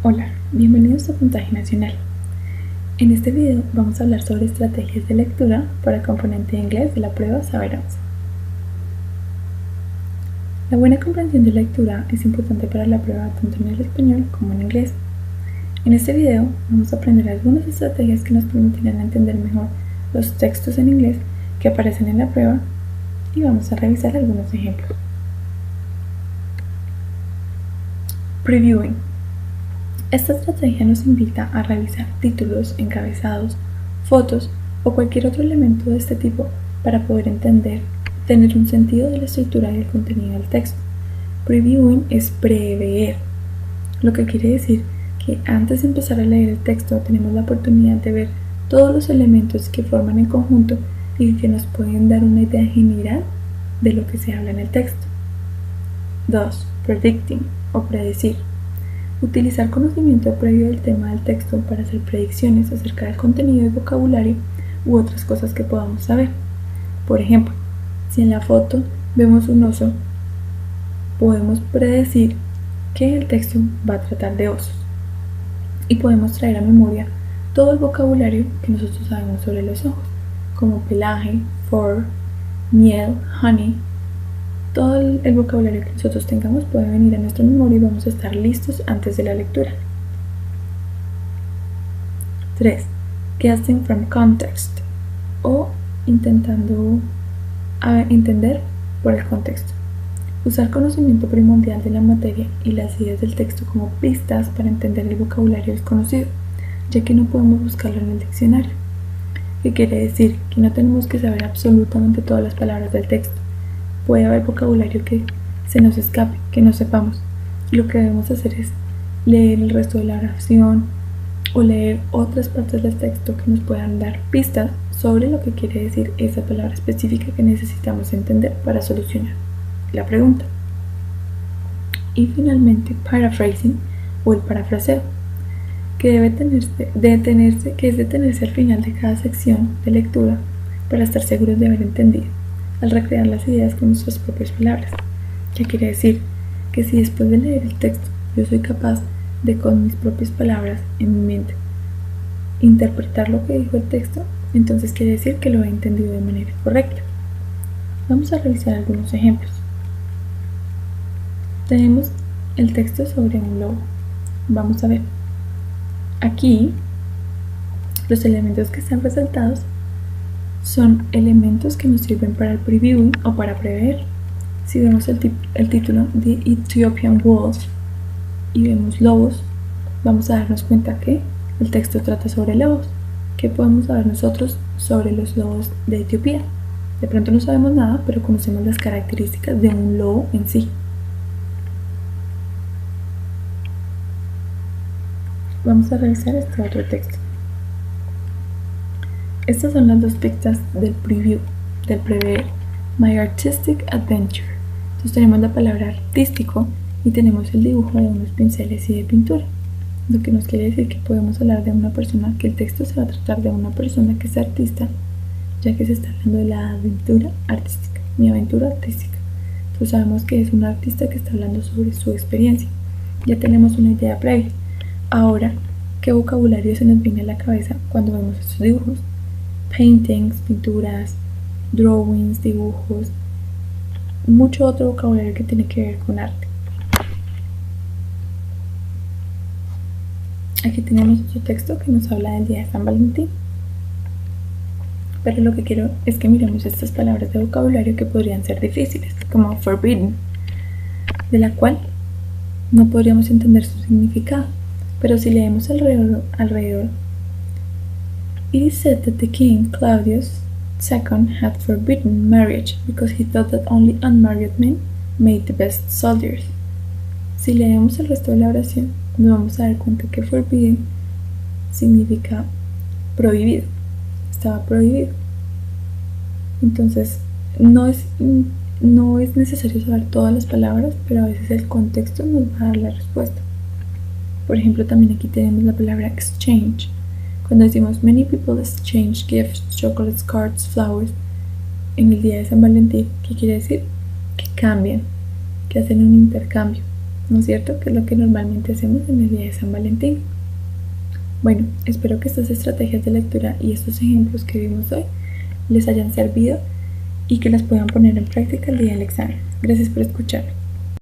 Hola, bienvenidos a Puntaje Nacional. En este video vamos a hablar sobre estrategias de lectura para el componente de inglés de la prueba Saber 11. La buena comprensión de lectura es importante para la prueba tanto en el español como en inglés. En este video vamos a aprender algunas estrategias que nos permitirán entender mejor los textos en inglés que aparecen en la prueba y vamos a revisar algunos ejemplos. Previewing. Esta estrategia nos invita a revisar títulos, encabezados, fotos o cualquier otro elemento de este tipo para poder tener un sentido de la estructura y el contenido del texto. Previewing es prever, lo que quiere decir que antes de empezar a leer el texto tenemos la oportunidad de ver todos los elementos que forman el conjunto y que nos pueden dar una idea general de lo que se habla en el texto. 2. Predicting o predecir. Utilizar conocimiento previo del tema del texto para hacer predicciones acerca del contenido y vocabulario u otras cosas que podamos saber. Por ejemplo, si en la foto vemos un oso, podemos predecir que el texto va a tratar de osos y podemos traer a memoria todo el vocabulario que nosotros sabemos sobre los ojos, como pelaje, fur, miel, honey. Todo el vocabulario que nosotros tengamos puede venir a nuestra memoria y vamos a estar listos antes de la lectura. 3. Guessing from context o intentando entender por el contexto. Usar conocimiento primordial de la materia y las ideas del texto como pistas para entender el vocabulario desconocido, ya que no podemos buscarlo en el diccionario. ¿Qué quiere decir? Que no tenemos que saber absolutamente todas las palabras del texto. Puede haber vocabulario que se nos escape, que no sepamos. Lo que debemos hacer es leer el resto de la oración o leer otras partes del texto que nos puedan dar pistas sobre lo que quiere decir esa palabra específica que necesitamos entender para solucionar la pregunta. Y finalmente, paraphrasing o el parafraseo, que es detenerse al final de cada sección de lectura para estar seguros de haber entendido, al recrear las ideas con nuestras propias palabras. ¿Qué quiere decir? Que si después de leer el texto yo soy capaz de con mis propias palabras en mi mente interpretar lo que dijo el texto, entonces quiere decir que lo he entendido de manera correcta. Vamos a revisar algunos ejemplos. Tenemos el texto sobre un lobo. Vamos a ver. Aquí los elementos que están resaltados son elementos que nos sirven para el previewing o para prever. Si vemos el título The Ethiopian Wolf y vemos lobos, vamos a darnos cuenta que el texto trata sobre lobos. ¿Qué podemos saber nosotros sobre los lobos de Etiopía? De pronto no sabemos nada, pero conocemos las características de un lobo en sí. Vamos a revisar este otro texto. Estas son las dos pistas del preview, del prever. My Artistic Adventure. Entonces tenemos la palabra artístico y tenemos el dibujo de unos pinceles y de pintura. Lo que nos quiere decir que podemos hablar de una persona, que el texto se va a tratar de una persona que es artista, ya que se está hablando de la aventura artística, mi aventura artística. Entonces sabemos que es un artista que está hablando sobre su experiencia. Ya tenemos una idea previa. Ahora, ¿qué vocabulario se nos viene a la cabeza cuando vemos estos dibujos? Paintings, pinturas, drawings, dibujos, mucho otro vocabulario que tiene que ver con arte. Aquí tenemos otro texto que nos habla del día de San Valentín. Pero lo que quiero es que miremos estas palabras de vocabulario que podrían ser difíciles, como forbidden, de la cual no podríamos entender su significado. Pero si leemos alrededor, it is said that the king, Claudius II, had forbidden marriage because he thought that only unmarried men made the best soldiers. Si leemos el resto de la oración, nos vamos a dar cuenta que forbidden significa prohibido, estaba prohibido. Entonces, no es necesario saber todas las palabras, pero a veces el contexto nos va a dar la respuesta. Por ejemplo, también aquí tenemos la palabra exchange. Cuando decimos many people exchange gifts, chocolates, cards, flowers en el día de San Valentín, ¿qué quiere decir? Que cambian, que hacen un intercambio. ¿no es cierto? Que es lo que normalmente hacemos en el día de San Valentín. Bueno, espero que estas estrategias de lectura y estos ejemplos que vimos hoy les hayan servido y que las puedan poner en práctica el día del examen. Gracias por escuchar.